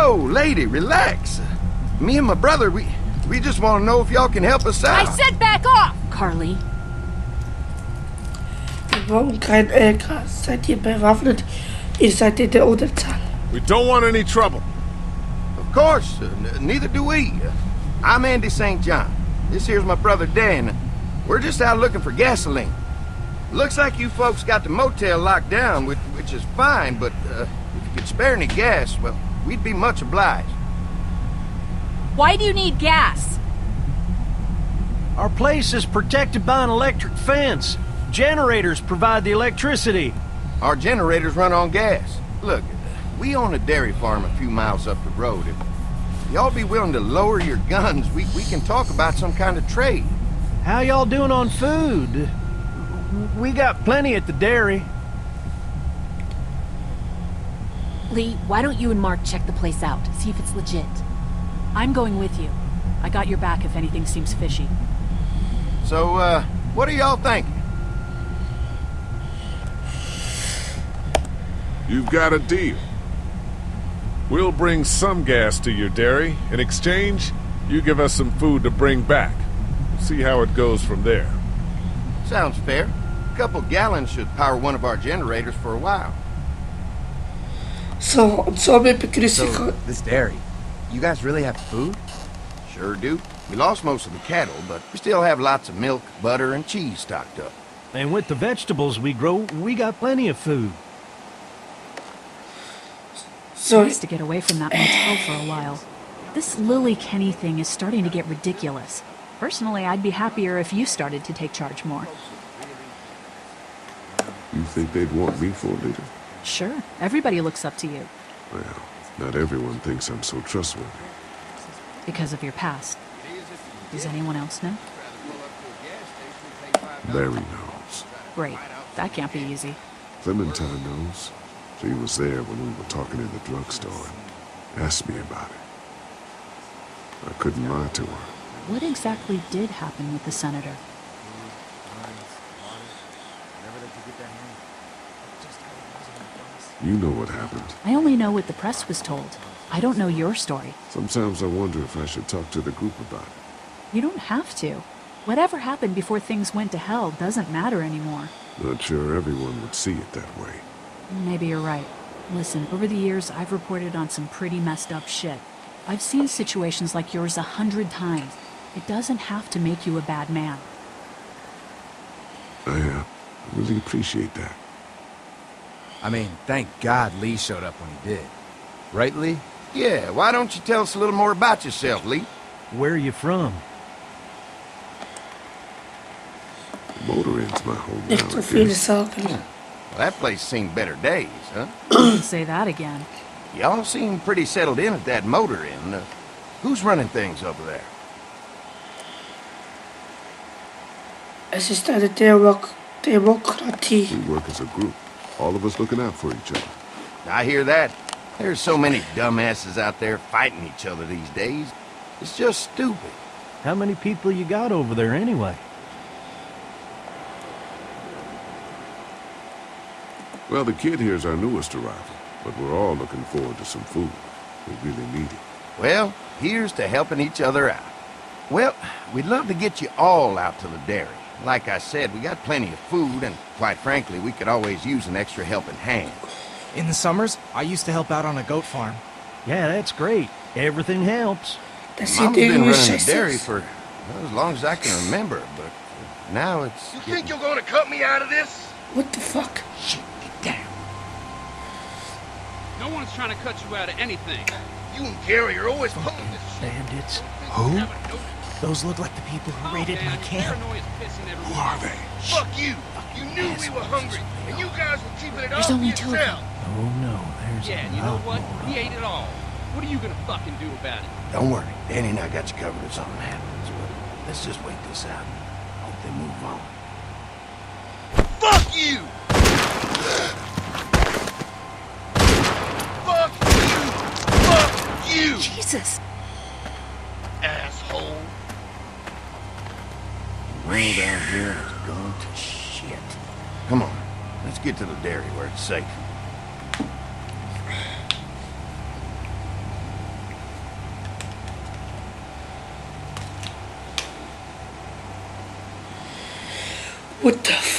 Whoa, lady, relax. Me and my brother, we just want to know if y'all can help us out. I said back off! Carly. Wir brauchen keinen LK. Seid ihr bewaffnet? Ihr seid in der Unterzahl. We don't want any trouble. Of course, neither do we. I'm Andy St. John. This here's my brother Dan. We're just out looking for gasoline. Looks like you folks got the motel locked down, which is fine, but if you could spare any gas, well, we'd be much obliged. Why do you need gas? Our place is protected by an electric fence. Generators provide the electricity. Our generators run on gas. Look, we own a dairy farm a few miles up the road. If y'all be willing to lower your guns, we can talk about some kind of trade. How y'all doing on food? We got plenty at the dairy. Lee, why don't you and Mark check the place out, see if it's legit? I'm going with you. I got your back if anything seems fishy. So, what are y'all thinking? You've got a deal. We'll bring some gas to your dairy. In exchange, you give us some food to bring back. We'll see how it goes from there. Sounds fair. A couple gallons should power one of our generators for a while. So, und somit begrüße ich So, this dairy, you guys really have food? Sure do. We lost most of the cattle, but we still have lots of milk, butter, and cheese stocked up. And with the vegetables we grow, we got plenty of food. so, Nice to get away from that motel for a while. This Lily Kenny thing is starting to get ridiculous. Personally, I'd be happier if you started to take charge more. You think they'd want me for a leader? Sure, everybody looks up to you. Well, not everyone thinks I'm so trustworthy. Because of your past. Does anyone else know? Mary knows. Great. That can't be easy. Clementine knows. She was there when we were talking in the drugstore and asked me about it. I couldn't lie to her. What exactly did happen with the senator? You know what happened. I only know what the press was told. I don't know your story. Sometimes I wonder if I should talk to the group about it. You don't have to. Whatever happened before things went to hell doesn't matter anymore. Not sure everyone would see it that way. Maybe you're right. Listen, over the years, I've reported on some pretty messed up shit. I've seen situations like yours 100 times. It doesn't have to make you a bad man. I really appreciate that. I mean, thank God Lee showed up when he did. Right, Lee? Yeah, why don't you tell us a little more about yourself, Lee? Where are you from? Motor Inn's my home nicht now, so I viele guess. sagen. Well, that place seen better days, huh? Don't say that again. Y'all seem pretty settled in at that motor inn. Who's running things over there? Es ist eine Demokratie. We work as a group. All of us looking out for each other. I hear that. There's so many dumbasses out there fighting each other these days. It's just stupid. How many people you got over there anyway? Well, the kid here's our newest arrival, but we're all looking forward to some food. We really need it. Well, here's to helping each other out. Well, we'd love to get you all out to the dairy. Like I said, we got plenty of food, and quite frankly, we could always use an extra helping hand. In the summers, I used to help out on a goat farm. Yeah, that's great. Everything helps. Das sieht Mama's been irgendwie running the scheiße dairy aus. for well, as long as I can remember, but now it's... You think you're gonna cut me out of this? What the fuck? Shit, get down. No one's trying to cut you out of anything. You and Gary are always pulling this shit. Bandits. Who? Those look like the people who raided my camp. Who are they? Fuck you! You knew we were hungry, and you guys were keeping it There's all only to two of yourself. Oh no, there's Yeah, a and you know lot what? more. He ate it all. What are you gonna fucking do about it? Don't worry, Danny and I got you covered if something happens. But let's just wait this out. Hope they move on. Fuck you! Fuck you! Fuck you! Jesus! Asshole! Roll down here and it's gone to shit. Come on, let's get to the dairy where it's safe.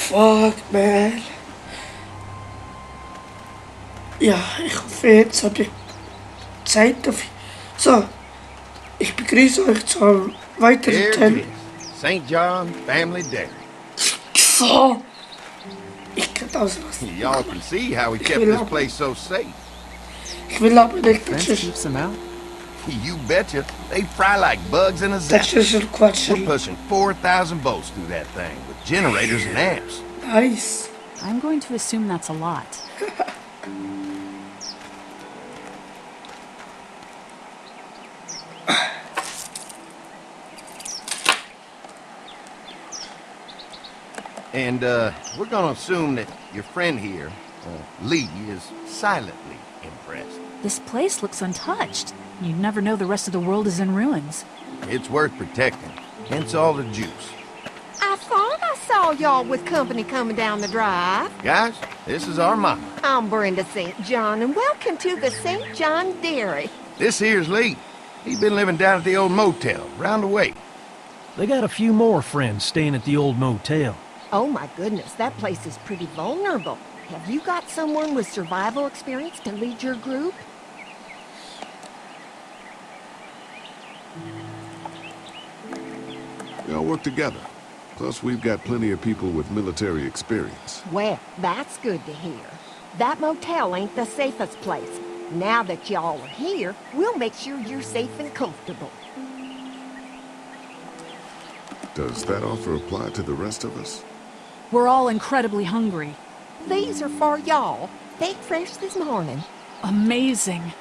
Fuck, man. Ja, ich hoffe, jetzt habe ich Zeit dafür. So, ich begrüße euch zu einem weiteren Here Teil. it is. St. John Family Dairy. So, ich kann ausrasten. Y'all can see how we kept this place so safe. Ich will aber nicht, Fence keeps them out? You betcha. They fry like bugs in a das zap. ist schon Quatsch. We're pushing 4,000 volts through that thing with generators and amps. Nice. I'm going to assume that's a lot. And, we're gonna assume that your friend here, Lee, is silently impressed. This place looks untouched. You'd never know the rest of the world is in ruins. It's worth protecting, hence all the juice. I thought I saw y'all with company coming down the drive. Guys, this is our mama. I'm Brenda St. John, and welcome to the St. John Dairy. This here's Lee. He's been living down at the old motel, round the way. They got a few more friends staying at the old motel. Oh my goodness, that place is pretty vulnerable. Have you got someone with survival experience to lead your group? We all work together. Plus, we've got plenty of people with military experience. Well, that's good to hear. That motel ain't the safest place. Now that y'all are here, we'll make sure you're safe and comfortable. Does that offer apply to the rest of us? We're all incredibly hungry. These are for y'all. Baked fresh this morning. Amazing.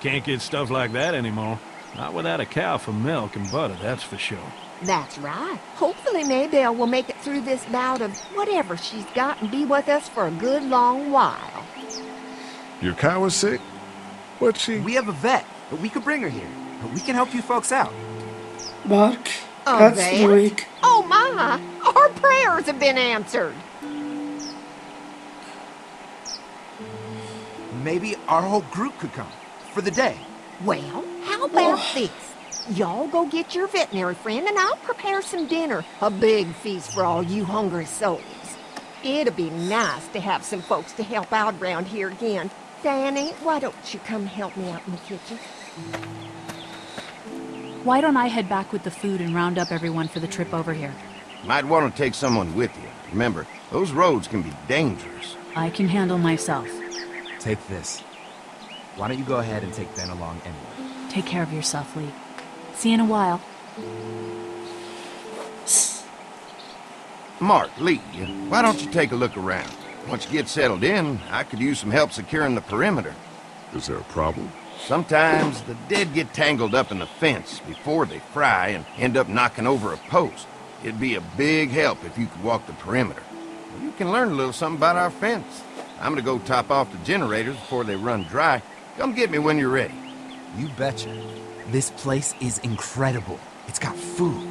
Can't get stuff like that anymore. Not without a cow for milk and butter, that's for sure. That's right. Hopefully Maybelle will make it through this bout of whatever she's got and be with us for a good long while. Your cow is sick? What's she? We have a vet, but we could bring her here. We can help you folks out. Mark, Oh, that's that? the week. Oh my! Our prayers have been answered. Maybe our whole group could come for the day. Well, how about this? Y'all go get your veterinary friend and I'll prepare some dinner. A big feast for all you hungry souls. It'd be nice to have some folks to help out around here again. Danny, why don't you come help me out in the kitchen? Why don't I head back with the food and round up everyone for the trip over here? Might want to take someone with you. Remember, those roads can be dangerous. I can handle myself. Take this. Why don't you go ahead and take Ben along anyway? Take care of yourself, Lee. See you in a while. Mark, Lee, why don't you take a look around? Once you get settled in, I could use some help securing the perimeter. Is there a problem? Sometimes the dead get tangled up in the fence before they fry and end up knocking over a post. It'd be a big help if you could walk the perimeter. You can learn a little something about our fence. I'm gonna go top off the generators before they run dry. Come get me when you're ready. You betcha. This place is incredible. It's got food.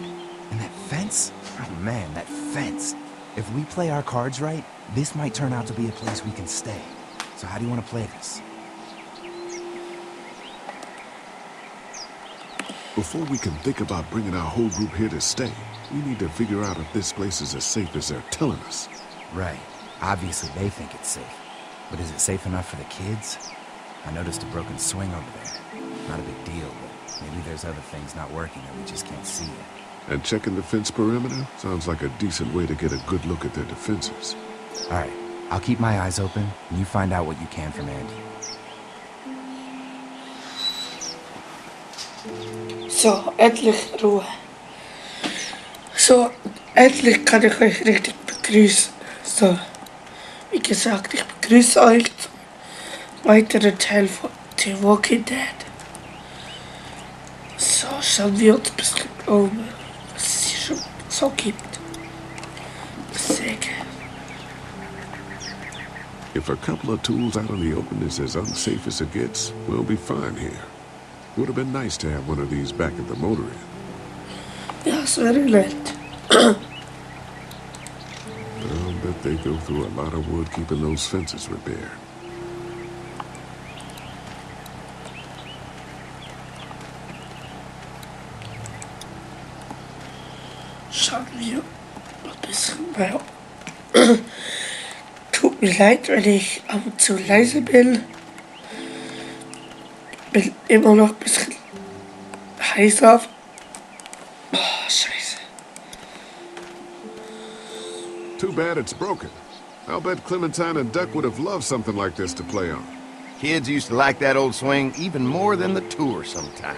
And that fence? Oh man, that fence. If we play our cards right, this might turn out to be a place we can stay. So how do you want to play this? Before we can think about bringing our whole group here to stay, we need to figure out if this place is as safe as they're telling us. Right. Obviously they think it's safe. But is it safe enough for the kids? I noticed a broken swing over there. Not a big deal, but maybe there's other things not working that we just can't see yet. And checking the fence perimeter sounds like a decent way to get a good look at their defenses. All right. I'll keep my eyes open, and you find out what you can from Andy. So, endlich Ruhe. So, endlich kann ich euch richtig begrüßen. So, wie gesagt, ich begrüße euch zum weiteren Teil von The Walking Dead. So, schauen wir uns ein bisschen um, was es hier schon so gibt. Säge. If a couple of tools out in the open is as unsafe as it gets, we'll be fine here. Would have been nice to have one of these back at the motor inn. Ja, es wäre nett. I'll bet they go through a lot of wood keeping those fences repaired. Schauen wir ein bisschen mehr. mir leid, wenn ich ab und zu leise bin. Bin immer noch ein bisschen heißer. Oh, scheiße. Too bad it's broken. I'll bet Clementine and Duck would have loved something like this to play on. Kids used to like that old swing even more than the tour sometimes.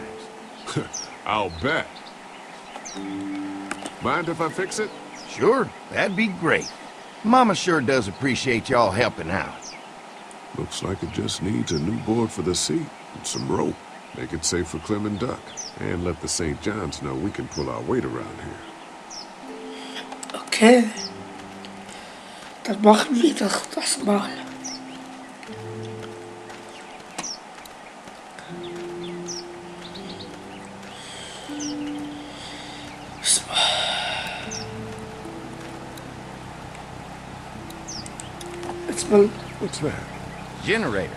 I'll bet. Mind if I fix it? Sure, that'd be great. Mama sure does appreciate y'all helping out. Looks like it just needs a new board for the seat and some rope. Make it safe for Clem and Duck. And let the St. John's know we can pull our weight around here. Okay. Dann machen wir doch das mal. So. Jetzt mal. What's that? Generator.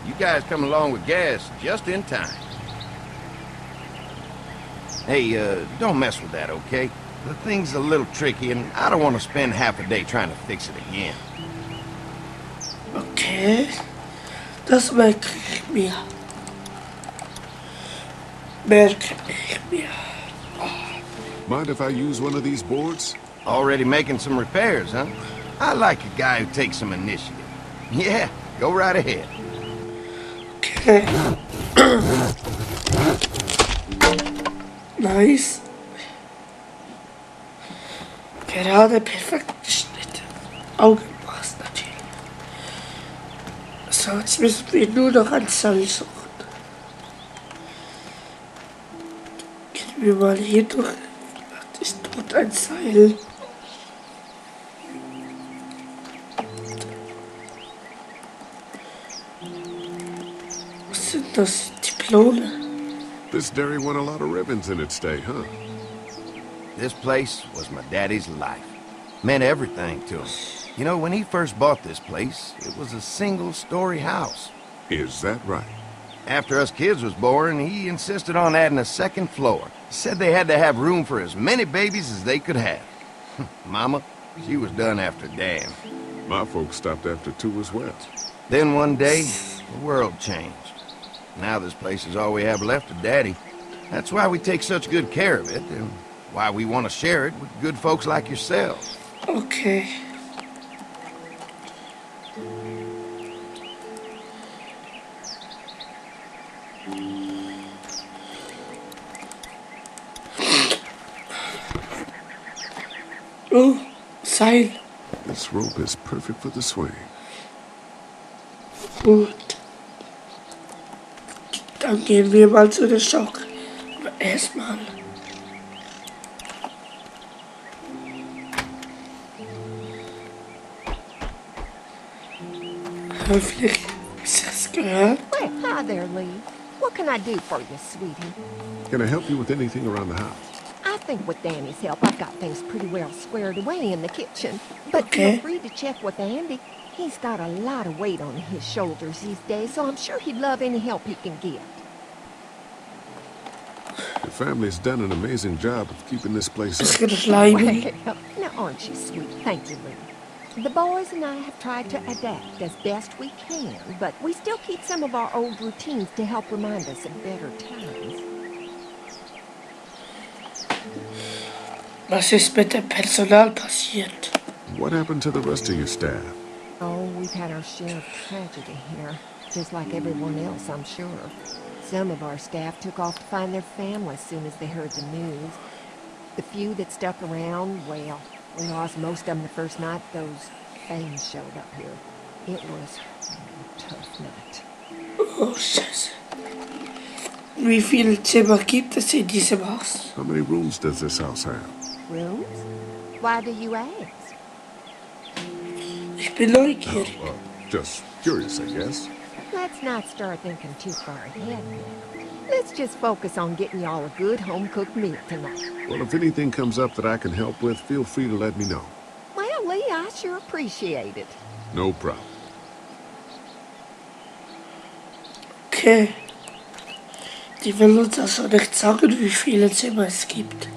You guys come along with gas just in time. Hey, don't mess with that, okay? The thing's a little tricky, and I don't want to spend half a day trying to fix it again. Okay. Das merke ich mir. Merke ich mir. Mind if I use one of these boards? Already making some repairs, huh? I like a guy who takes some initiative. Yeah, go right ahead. Okay. Nice. Gerade perfekt geschnitten. Augenmaß natürlich. So, jetzt müssen wir nur noch ein Seil suchen. Gehen wir mal hier durch. Das ist dort ein Seil. Was sind das? Diplome? This dairy won a lot of ribbons in its day, huh? This place was my daddy's life. Meant everything to him. You know, when he first bought this place, it was a single-story house. Is that right? After us kids was born, he insisted on adding a second floor. Said they had to have room for as many babies as they could have. Mama, she was done after Dan. My folks stopped after 2 as well. Then one day, the world changed. Now this place is all we have left of Daddy. That's why we take such good care of it, and why we want to share it with good folks like yourselves. Okay. Oh, Seil. This rope is perfect for the swing. Gut. Dann gehen wir mal zu der Schaukel. Aber erstmal. Hoffentlich ist das gehört. Well, hi there, Lee. What can I do for you, sweetie? Can I help you with anything around the house? I think with Danny's help, I've got things pretty well squared away in the kitchen. But Okay. feel free to check with Andy. He's got a lot of weight on his shoulders these days, so I'm sure he'd love any help he can get. The family's done an amazing job of keeping this place up. Bisschen schleimig. Well, now aren't you sweet? Thank you, Lee. The boys and I have tried to adapt as best we can, but we still keep some of our old routines to help remind us of better times. Was ist mit dem Personal passiert? What happened to the rest of your staff? Oh, we've had our share of tragedy here, just like everyone else, I'm sure. Some of our staff took off to find their families as soon as they heard the news. The few that stuck around, well, we lost most of them the first night those things showed up here. It was a tough night. Oh, Scheiße. Wie viele Zimmer gibt es in diesem Haus? How many rooms does this house have? Rooms? Why do you ask? Ich bin neugierig. Just curious, I guess. Let's not start thinking too far ahead now. Let's just focus on getting y'all a good home-cooked meal tonight. Well, if anything comes up that I can help with, feel free to let me know. Well, Lee, I sure appreciate it. No problem. Okay. Die will uns also nicht sagen, wie viele Zimmer es gibt.